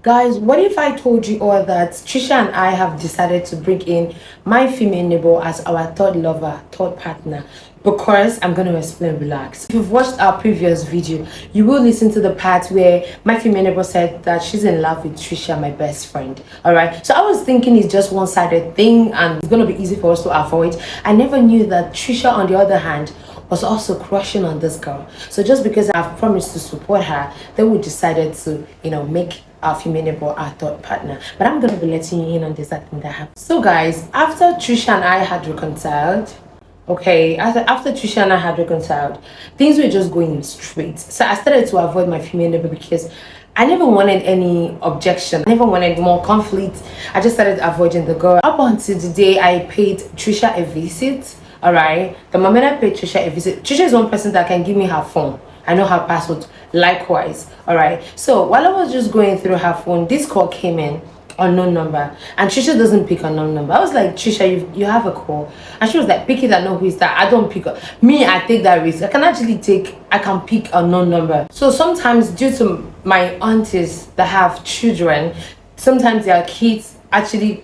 Guys, what if I told you all that Tricia and I have decided to bring in my female neighbor as our third lover, third partner? Because I'm going to explain, relax. If you've watched our previous video, you will listen to the part where my female neighbor said that she's in love with Tricia, my best friend. Alright, so I was thinking it's just one-sided thing and it's going to be easy for us to avoid. I never knew that Tricia, on the other hand, was also crushing on this girl. So just because I've promised to support her, then we decided to, make our female neighbor our third partner. But I'm gonna be letting you in on this thing that happened. So guys, after Tricia and I had reconciled, after Tricia and I had reconciled, things were just going straight. So I started to avoid my female neighbor because I never wanted any objection. I never wanted more conflict. I just started avoiding the girl. Up until the day I paid Tricia a visit. Alright, the moment I paid Tricia a visit, Tricia is one person that can give me her phone. I know her password. Likewise, alright. So while I was just going through her phone, this call came in, unknown number, and Tricia doesn't pick unknown number. I was like, Tricia, you have a call, and she was like, pick it. I know who is that. I don't pick up. Me, I take that risk. I can pick a unknown number. So sometimes, due to my aunties that have children, sometimes their kids actually,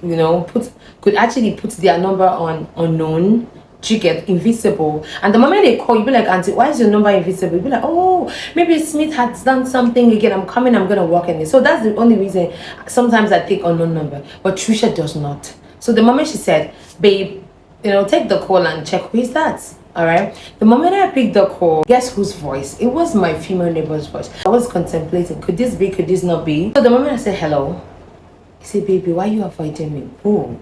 could actually put their number on unknown. You get invisible, and the moment they call, you be like, auntie, why is your number invisible? You be like, oh, maybe Smith has done something again. I'm coming, I'm gonna work in it. So that's the only reason sometimes I take unknown number, but Tricia does not. So the moment she said, babe, take the call and check who is that. All right, the moment I picked the call, guess whose voice? It was my female neighbor's voice. I was contemplating, could this be, could this not be? So the moment I said hello, I said, baby, why are you avoiding me? Oh,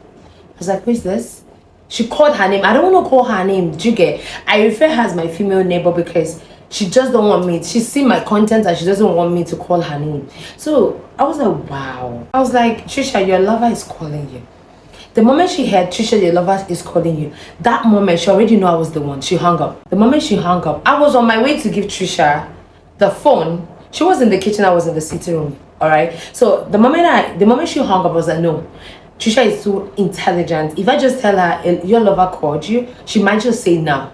I was like, who is this? She called her name. I don't want to call her name. Do you get? I refer her as my female neighbor because she just don't want me. She's seen my content and she doesn't want me to call her name. So I was like, wow. I was like, Tricia, your lover is calling you. The moment she heard Tricia, your lover is calling you, that moment she already knew I was the one. She hung up. The moment she hung up, I was on my way to give Tricia the phone. She was in the kitchen. I was in the sitting room. All right. So the moment she hung up, I was like, no. Tricia is so intelligent. If I just tell her your lover called you, she might just say no.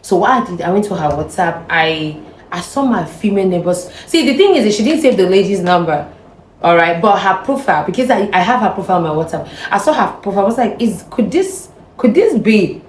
So what I did, I went to her WhatsApp. I saw my female neighbors. See, the thing is, she didn't save the lady's number, all right, but her profile, because I have her profile on my WhatsApp. I saw her profile. I was like, could this be?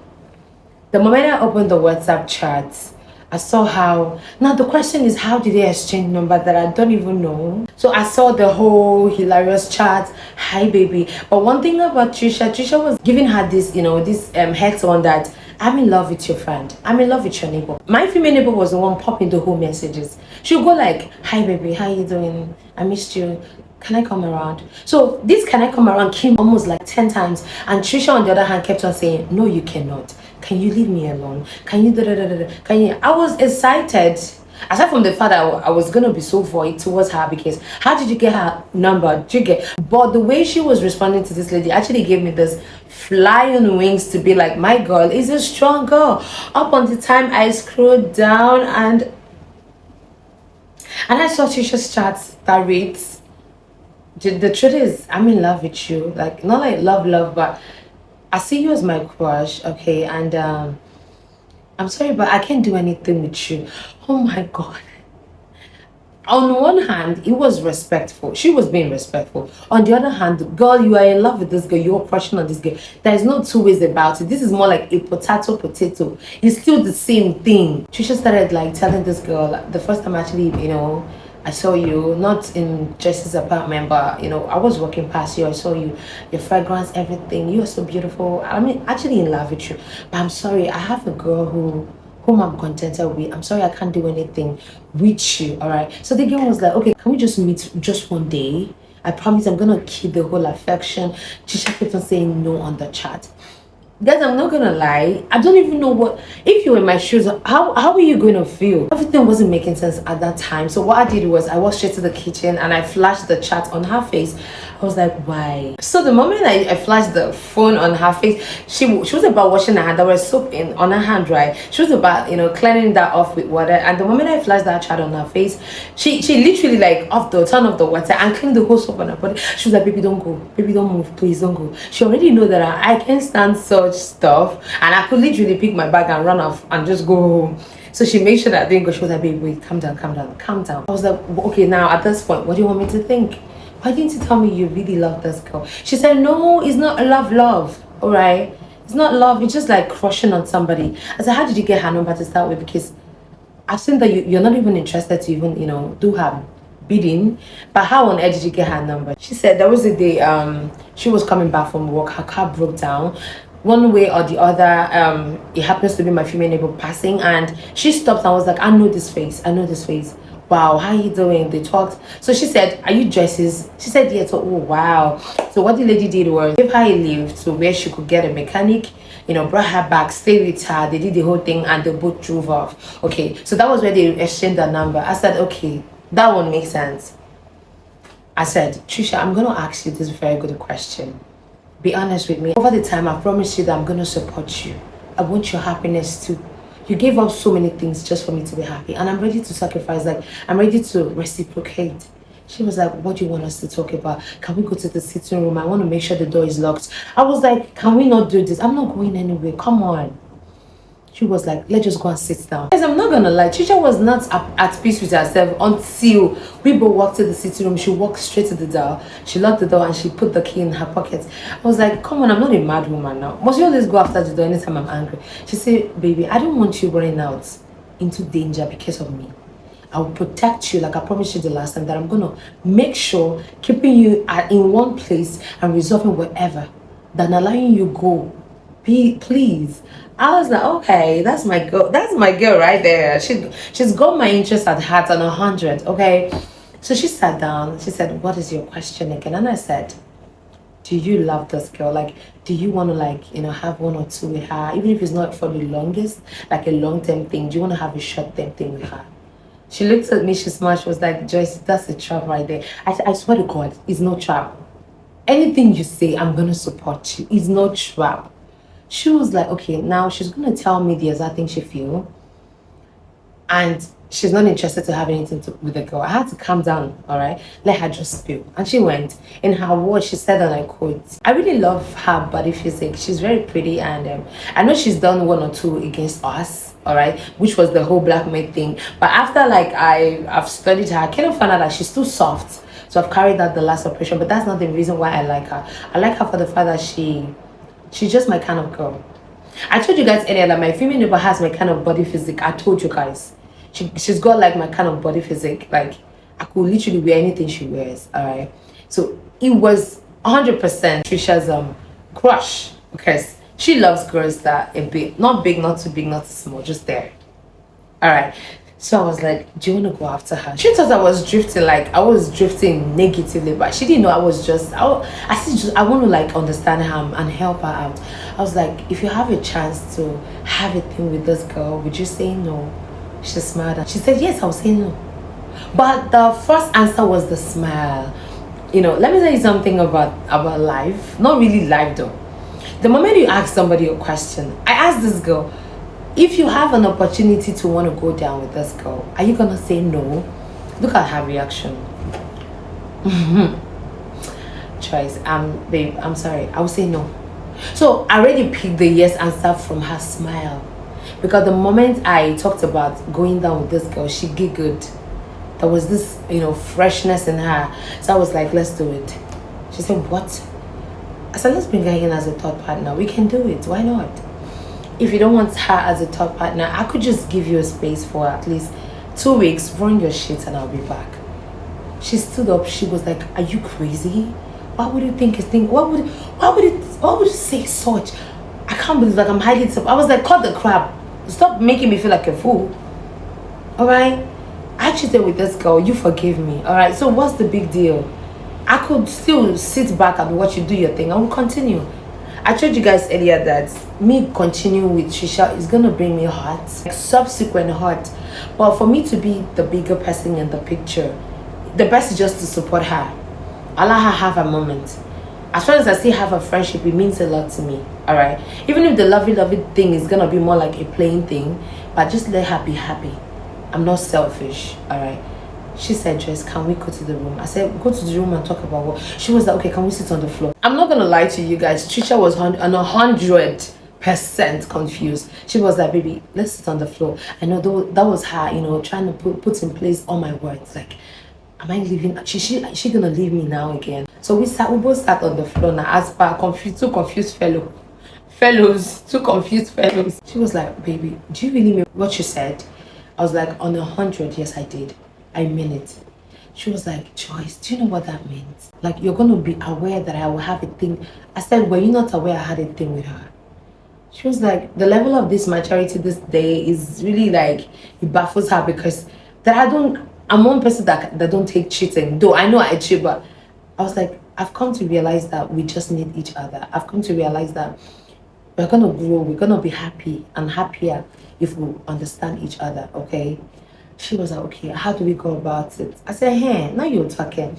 The moment I opened the WhatsApp chat, I saw how. Now the question is, how did they exchange number that I don't even know? So I saw the whole hilarious chat. Hi baby. But one thing about Tricia was giving her this, this head on that I'm in love with your friend. I'm in love with your neighbor. My female neighbor was the one popping the whole messages. She'll go like, hi baby, how you doing? I missed you. Can I come around? So this can I come around came almost like 10 times. And Tricia on the other hand kept on saying, no, you cannot. Can you leave me alone? Can you Can you? I was excited. Aside from the fact that I was gonna be so void towards her because how did you get her number? Did you get? But the way she was responding to this lady actually gave me this flying wings to be like, my girl is a strong girl. Up on the time I scrolled down and I saw Tricia's chats that reads, the truth is I'm in love with you. Like not like love, but I see you as my crush, okay, and I'm sorry, but I can't do anything with you. Oh my God. On one hand, it was respectful. She was being respectful. On the other hand, girl, you are in love with this girl. You're crushing on this girl. There is no two ways about it. This is more like a potato. It's still the same thing. Tricia started like telling this girl the first time actually, I saw you, not in Jesse's apartment, but I was walking past you. I saw you, your fragrance, everything. You are so beautiful. I mean, actually in love with you. But I'm sorry, I have a girl whom I'm contented with. I'm sorry, I can't do anything with you. All right. So the girl was like, okay, can we just meet just one day? I promise I'm gonna keep the whole affection. Tricia kept on saying no on the chat. Guys, I'm not gonna lie, I don't even know what, if you were in my shoes, how are you gonna feel? Everything wasn't making sense at that time. So what I did was I walked straight to the kitchen and I flashed the chat on her face. I was like, why? So the moment I flashed the phone on her face, she was about washing her hand. There was soap on her hand, right? She was about cleaning that off with water. And the moment I flashed that chat on her face, she literally like turned off the water and cleaned the whole soap on her body. She was like, baby, don't go, baby, don't move, please don't go. She already know that I can't stand such stuff, and I could literally pick my bag and run off and just go home. So she made sure that I didn't go. She was like, babe, wait, calm down. I was like, okay, now at this point, what do you want me to think? why didn't you tell me you really love this girl? She said, no, it's not love, all right? It's not love, it's just like crushing on somebody. I said, how did you get her number to start with? Because I've seen that you're not even interested to even, do her bidding. But how on earth did you get her number? She said there was a day she was coming back from work, her car broke down. One way or the other, it happens to be my female neighbor passing, and she stopped and was like, I know this face, I know this face. Wow, how you doing? They talked. So she said, are you dresses? She said, yes. So, oh, wow. So what the lady did was give her a lift to where she could get a mechanic, brought her back, stayed with her. They did the whole thing and they both drove off. Okay, so that was where they exchanged their number. I said, okay, that one makes sense. I said, Tricia, I'm going to ask you this very good question. Be honest with me. Over the time, I promise you that I'm going to support you. I want your happiness too. You gave up so many things just for me to be happy, and I'm ready to sacrifice. Like, I'm ready to reciprocate. She was like, what do you want us to talk about? Can we go to the sitting room? I want to make sure the door is locked. I was like, can we not do this? I'm not going anywhere. Come on. She was like, let's just go and sit down. Guys, I'm not gonna lie, Tricia was not at peace with herself until we both walked to the sitting room. She walked straight to the door. She locked the door and she put the key in her pocket. I was like, come on, I'm not a mad woman now. Must you always go after the door anytime I'm angry? She said, baby, I don't want you running out into danger because of me. I will protect you like I promised you the last time, that I'm gonna make sure keeping you in one place and resolving whatever than allowing you go. Please. I was like, okay, that's my girl. That's my girl right there. She's got my interest at heart on 100. Okay. So she sat down. She said, what is your question again? And I said, do you love this girl? Like, do you want to have one or two with her? Even if it's not for the longest, like a long-term thing, do you want to have a short-term thing with her? She looked at me, she smiled, she was like, Joyce, that's a trap right there. I swear to God, it's no trap. Anything you say, I'm going to support you. It's no trap. She was like, okay, now she's going to tell me the exact thing she feels. And she's not interested to have anything with the girl. I had to calm down, all right? Let her just spill. And she went. In her words, she said, and I quote, I really love her body physique. She's very pretty. And I know she's done one or two against us, all right? Which was the whole blackmail thing. But after, I've studied her, I kind of found out that she's too soft. So I've carried out the last operation. But that's not the reason why I like her. I like her for the fact that she's just my kind of girl. I told you guys earlier that my female neighbor has my kind of body physique. I told you guys. She's got like my kind of body physique. Like, I could literally wear anything she wears. Alright. So it was 100% Tricia's crush. Because she loves girls that are big. Not big, not too big, not too small. Just there. Alright. So I was like, do you want to go after her? She thought I was drifting, like I was drifting negatively, but she didn't know I was just, I want to understand her and help her out. I was like, if you have a chance to have a thing with this girl, would you say no? She smiled and she said, yes, I'll say no. But the first answer was the smile. Let me tell you something about life. Not really life though. The moment you ask somebody a question, I asked this girl, if you have an opportunity to want to go down with this girl, are you gonna say no? Look at her reaction. Choice. Babe, I'm sorry. I will say no. So I already picked the yes answer from her smile. Because the moment I talked about going down with this girl, she giggled. There was this, freshness in her. So I was like, let's do it. She said, what? I said, let's bring her in as a third partner. We can do it. Why not? If you don't want her as a top partner, I could just give you a space for at least 2 weeks, run your shit, and I'll be back. She stood up. She was like, are you crazy? Why would you think? Why would you say such? I can't believe I'm hiding stuff. I was like, cut the crap. Stop making me feel like a fool. All right? I cheated with this girl. You forgive me. All right? So what's the big deal? I could still sit back and watch you do your thing. I will continue. I told you guys earlier that me continuing with Tricia is gonna bring me hurt, subsequent hurt. But for me to be the bigger person in the picture, the best is just to support her. Allow her have a moment. As far as I still have a friendship, it means a lot to me. Alright? Even if the lovey thing is gonna be more like a playing thing, but just let her be happy. I'm not selfish. Alright? She said, Joyce, can we go to the room? I said, go to the room and talk about what? She was like, okay, can we sit on the floor? I'm not going to lie to you guys. Tricia was 100% confused. She was like, baby, let's sit on the floor. I know that was her, trying to put in place all my words. Like, am I leaving? She gonna leave me now again? So we both sat on the floor now as per two confused fellows, two confused fellows. She was like, baby, do you really mean what you said? I was like, on 100, yes, I did. I mean it. She was like, Joyce, do you know what that means? Like, you're going to be aware that I will have a thing. I said, were you not aware I had a thing with her? She was like, the level of this maturity this day is really like, it baffles her because I'm one person that don't take cheating. Though I know I cheat, but I was like, I've come to realize that we just need each other. I've come to realize that we're going to grow, we're going to be happy and happier if we understand each other, okay? She was like, okay, how do we go about it? I said, hey, now you're talking.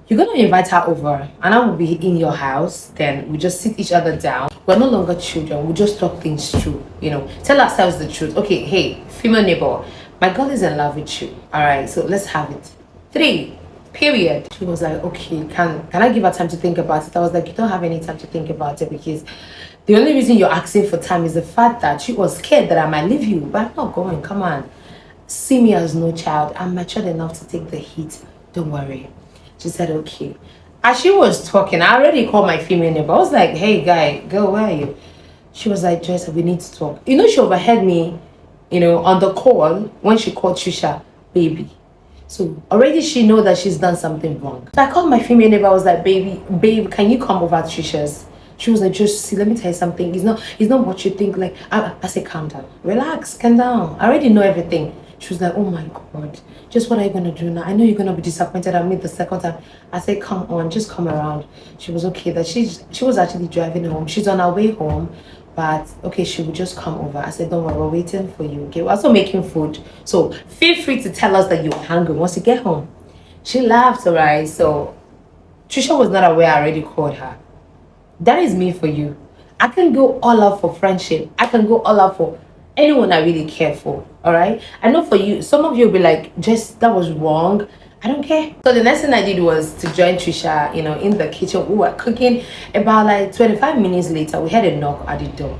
You're going to invite her over and I will be in your house. Then we just sit each other down. We're no longer children. We just talk things through, tell ourselves the truth. Okay, hey, female neighbor, my girl is in love with you. All right, so let's have it. 3, period. She was like, okay, can I give her time to think about it? I was like, you don't have any time to think about it because the only reason you're asking for time is the fact that she was scared that I might leave you. But I'm not going, come on. See me as no child. I'm matured enough to take the heat. Don't worry. She said, okay. As she was talking, I already called my female neighbor. I was like, hey, girl, where are you? She was like, Joyce, we need to talk. She overheard me, on the call when she called Tricia, baby. So already she know that she's done something wrong. So I called my female neighbor. I was like, babe, can you come over to Tricia's? She was like, just see, let me tell you something. It's not what you think. Like, I said, calm down. Relax, calm down. I already know everything. She was like, oh my God, just what are you going to do now? I know you're going to be disappointed at me the second time. I said, come on, just come around. She was okay that she was actually driving home. She's on her way home, but okay, she would just come over. I said, don't worry, we're waiting for you. Okay, we're also making food. So feel free to tell us that you're hungry once you get home. She laughed, all right? So Tricia was not aware I already called her. That is me for you. I can go all out for friendship. I can go all out for anyone I really care for. All right. I know for you, some of you will be like, just that was wrong. I don't care. So the next thing I did was to join Tricia, in the kitchen. We were cooking. About like 25 minutes later, we had a knock at the door.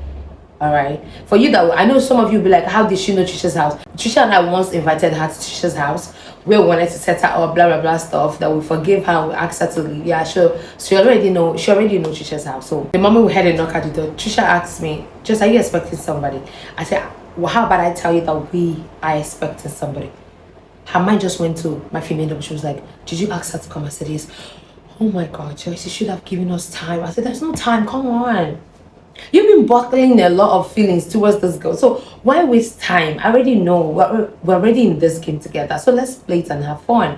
All right. For you I know some of you will be like, how did she know Tricia's house? Tricia and I once invited her to Tricia's house. We wanted to set her up, blah blah blah stuff. That we forgive her, we asked her to leave. Yeah, sure. She already know Tricia's house. So the moment we had a knock at the door, Tricia asked me, just are you expecting somebody? I said, well, how about I tell you that we are expecting somebody? Her mind just went to my female neighbor. She was like, did you ask her to come? I said, yes. Oh my God, Joyce, you should have given us time. I said, there's no time, come on. You've been bottling a lot of feelings towards this girl. So why waste time? I already know we're already in this game together. So let's play it and have fun.